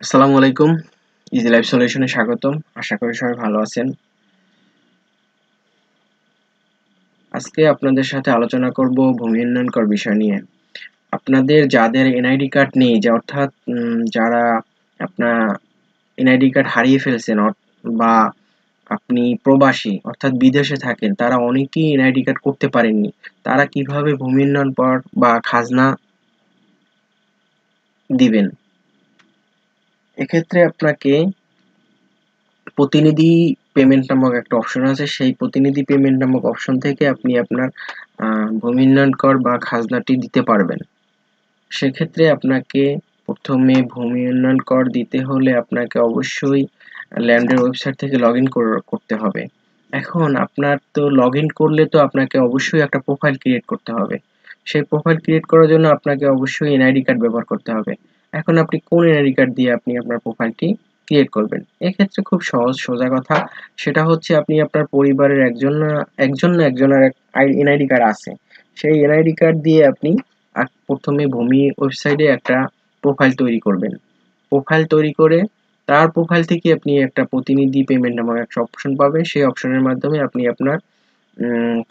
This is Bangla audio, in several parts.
আসসালামু আলাইকুম। ইজি লাইফ সলিউশনে স্বাগতম। আশা করি সবাই ভালো আছেন। আজকে আপনাদের সাথে আলোচনা করব ভূমি উন্নয়ন কর বিষয় নিয়ে। আপনাদের যাদের এনআইডি কার্ড নেই, যে অর্থাৎ যারা আপনার এনআইডি কার্ড হারিয়ে ফেলছেন বা আপনি প্রবাসী অর্থাৎ বিদেশে থাকেন, তারা অনেকেই এনআইডি কার্ড করতে পারেননি। তারা কিভাবে ভূমি উন্নয়ন কর বা খাজনা দিবেন? এক্ষেত্রে আপনাকে প্রতিনিধি পেমেন্ট নামক একটা অপশন আছে। সেই প্রতিনিধি পেমেন্ট নামক অপশন থেকে আপনি আপনার ভূমি উন্নয়ন কর বা খাজনাটি দিতে পারবেন। সেক্ষেত্রে আপনাকে প্রথমে ভূমি উন্নয়ন কর দিতে হলে আপনাকে অবশ্যই ল্যান্ডের ওয়েবসাইট থেকে লগ ইন করতে হবে। এখন আপনার তো লগ ইন করলে তো আপনাকে অবশ্যই একটা প্রোফাইল ক্রিয়েট করতে হবে। সেই প্রোফাইল ক্রিয়েট করার জন্য আপনাকে অবশ্যই এনআইডি কার্ড ব্যবহার করতে হবে। এখন আপনি কোন এনআইডি কার্ড দিয়ে আপনি আপনার প্রোফাইলটি ক্রিয়েট করবেন? এক্ষেত্রে খুব সহজ সোজা কথা। সেটা হচ্ছে আপনি আপনার পরিবারের একজন না একজনের এনআইডি কার্ড আছে। সেই এনআইডি কার্ড দিয়ে আপনি প্রথমে ভূমি ওয়েবসাইটে একটা প্রোফাইল তৈরি করবেন। প্রোফাইল তৈরি করে তার প্রোফাইল থেকে আপনি একটা প্রতিনিধি পেমেন্ট নামক একটা অপশন পাবেন। সেই অপশনের মাধ্যমে আপনি আপনার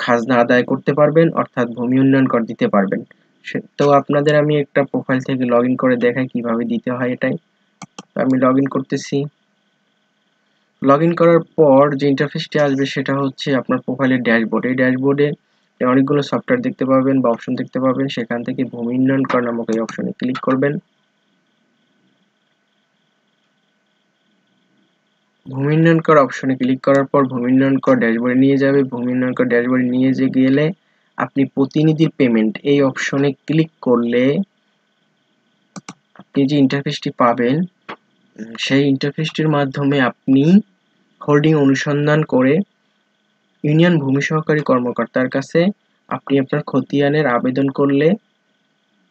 খাজনা আদায় করতে পারবেন, অর্থাৎ ভূমি উন্নয়ন কর দিতে পারবেন। তো আপনাদের আমি একটা প্রোফাইল থেকে লগ ইন করে দেখাই কিভাবে দিতে হয় এটাই। আমি লগ ইন করতেছি। লগ ইন করার পর যে ইন্টারফেসটি আসবে সেটা হচ্ছে আপনার প্রোফাইলের ড্যাশবোর্ড। এই ড্যাশবোর্ডে অনেকগুলো সফটওয়্যার দেখতে পাবেন বা অপশন দেখতে পাবেন। সেখান থেকে ভূমি উন্নয়ন কর নামক এই অপশনে ক্লিক করবেন। ভূমি উন্নয়ন কর অপশনে ক্লিক করার পর ভূমি উন্নয়ন কর ড্যাশবোর্ডে নিয়ে যাবে। ভূমি উন্নয়ন কর ড্যাশবোর্ডে নিয়ে গেলে আপনি প্রতিনিধির পেমেন্ট এই অপশনে ক্লিক করলে আপনি যে ইন্টারফেসটি পাবেন, সেই ইন্টারফেসটির মাধ্যমে আপনি হোল্ডিং অনুসন্ধান করে ইউনিয়ন ভূমি সহকারী কর্মকর্তার কাছে আপনি আপনার খতিয়ানের আবেদন করলে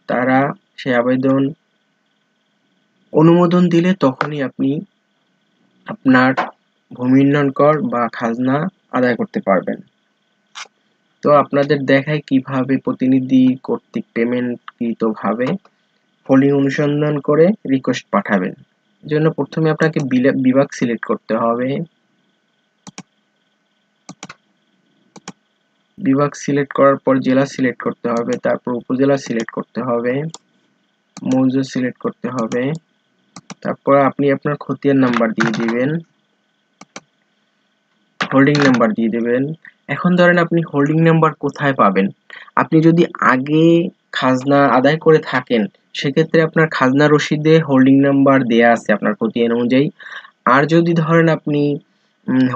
তারা সেই আবেদন অনুমোদন দিলে তখনই আপনি আপনার ভূমি উন্নয়ন কর বা খাজনা আদায় করতে পারবেন। তো আপনাদের দেখায় কিভাবে প্রতিনিধি কর্তৃক পেমেন্টকৃতভাবে হোল্ডিং অনুসন্ধান করে রিকোয়েস্ট পাঠাবেন। জন্য প্রথমে আপনাকে বিভাগ সিলেক্ট করতে হবে। বিভাগ সিলেক্ট করার পর জেলা সিলেক্ট করতে হবে, তারপর উপজেলা সিলেক্ট করতে হবে, মৌজা সিলেক্ট করতে হবে, তারপর আপনি আপনার খতিয়ান নাম্বার দিয়ে দিবেন, হোল্ডিং নাম্বার দিয়ে দেবেন। এখন ধরেন আপনি হোল্ডিং নাম্বার কোথায় পাবেন? আপনি যদি আগে খাজনা আদায় করে থাকেন সেক্ষেত্রে আপনার খাজনা রসিদে হোল্ডিং নাম্বার দেয়া আছে আপনার খতিয়ান অনুযায়ী। আর যদি ধরেন আপনি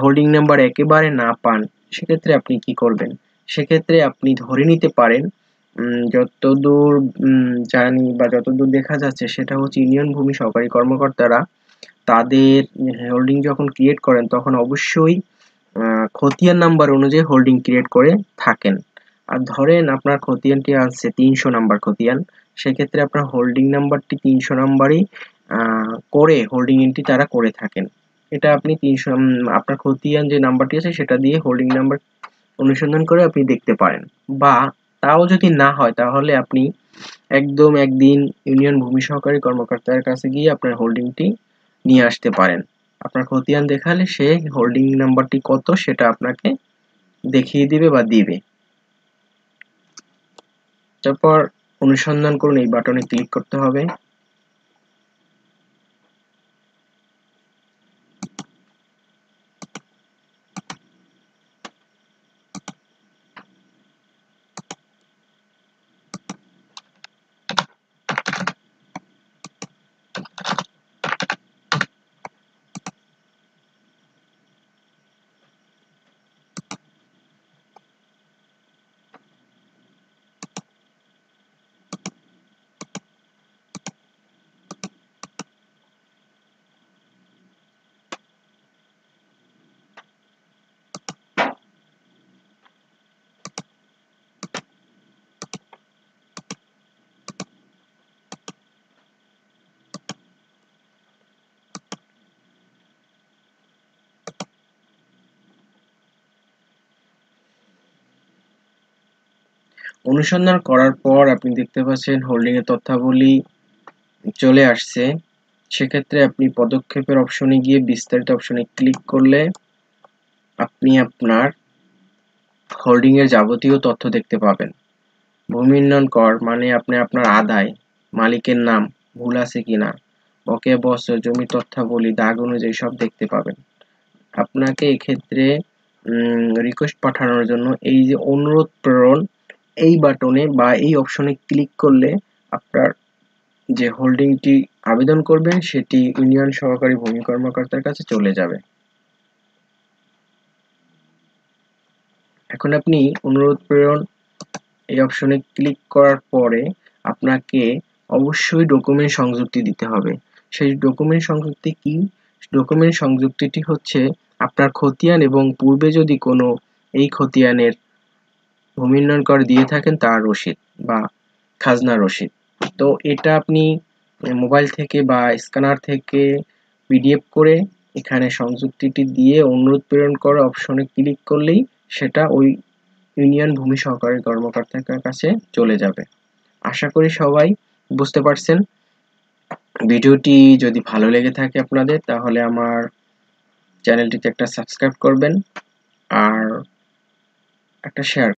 হোল্ডিং নাম্বার একেবারে না পান সেক্ষেত্রে আপনি কি করবেন? সেক্ষেত্রে আপনি ধরে নিতে পারেন, যতদূর জানি বা যতদূর দেখা যাচ্ছে সেটা হচ্ছে ইউনিয়ন ভূমি সহকারী কর্মকর্তারা তাদের হোল্ডিং যখন ক্রিয়েট করেন তখন অবশ্যই খতিয়ান নাম্বার অনুযায়ী হোল্ডিং ক্রিয়েট করে থাকেন। আর ধরেন আপনার খতিয়ানটি আছে 300 নাম্বার খতিয়ান, সেক্ষেত্রে আপনার হোল্ডিং নাম্বারটি 300 নাম্বারই করে হোল্ডিং এন্ট্রি তারা করে থাকেন। এটা আপনি 300 আপনার খতিয়ান যে নাম্বারটি আছে সেটা দিয়ে হোল্ডিং নাম্বার অনুসন্ধান করে আপনি দেখতে পারেন। বা তাও যদি না হয় তাহলে আপনি একদম একদিন ইউনিয়ন ভূমি সহকারী কর্মকর্তার কাছে গিয়ে আপনার হোল্ডিংটি নিয়ে আসতে পারেন। আপনার খতিয়ান দেখালে সে হোল্ডিং নাম্বারটি কত সেটা আপনাকে দেখিয়ে দিবে বা দিবে। তারপর অনুসন্ধান করুন এই বাটনে ক্লিক করতে হবে। অনুসন্ধান করার পর আপনি দেখতে পাচ্ছেন হোল্ডিং এর তথ্যাবলী চলে আসছে। সেক্ষেত্রে আপনি পদক্ষেপের অপশনে গিয়ে বিস্তারিত অপশনে ক্লিক করলে আপনি আপনার হোল্ডিং এর যাবতীয় তথ্য দেখতে পাবেন। ভূমি উন্নয়ন কর মানে আপনি আপনার আদায়, মালিকের নাম ভুল আছে কিনা, বকেয়া বছর, জমির তথ্যাবলী, দাগ অনুযায়ী সব দেখতে পাবেন। আপনাকে এক্ষেত্রে রিকোয়েস্ট পাঠানোর জন্য এই যে অনুরোধ প্রেরণ এই বাটনে বা এই অপশনে ক্লিক করলে আপনার যে হোল্ডিংটি আবেদন করবেন সেটি ইউনিয়ন সহকারী ভূমি কর্মকর্তার কাছে চলে যাবে। এখন আপনি অনুরোধ প্রেরণ এই অপশনে ক্লিক করার পরে আপনাকে অবশ্যই ডকুমেন্ট সংযুক্তি দিতে হবে। সেই ডকুমেন্ট সংযুক্তি কি? ডকুমেন্ট সংযুক্তিটি হচ্ছে আপনার খতিয়ান এবং পূর্বে যদি কোনো এই খতিয়ানের ভূমি উন্নয়ন কর দিয়ে থাকেন তার রসিদ বা খাজনা রসিদ। তো এটা আপনি মোবাইল থেকে বা স্ক্যানার থেকে পিডিএফ করে এখানে সংযুক্তিটি দিয়ে অনুরোধ প্রেরণ করা অপশনে ক্লিক করলেই সেটা ওই ইউনিয়ন ভূমি সহকারী কর্মকর্তার কাছে চলে যাবে। আশা করি সবাই বুঝতে পারছেন। ভিডিওটি যদি ভালো লেগে থাকে আপনাদের তাহলে আমার চ্যানেলটিতে একটা সাবস্ক্রাইব করবেন আর একটা শেয়ার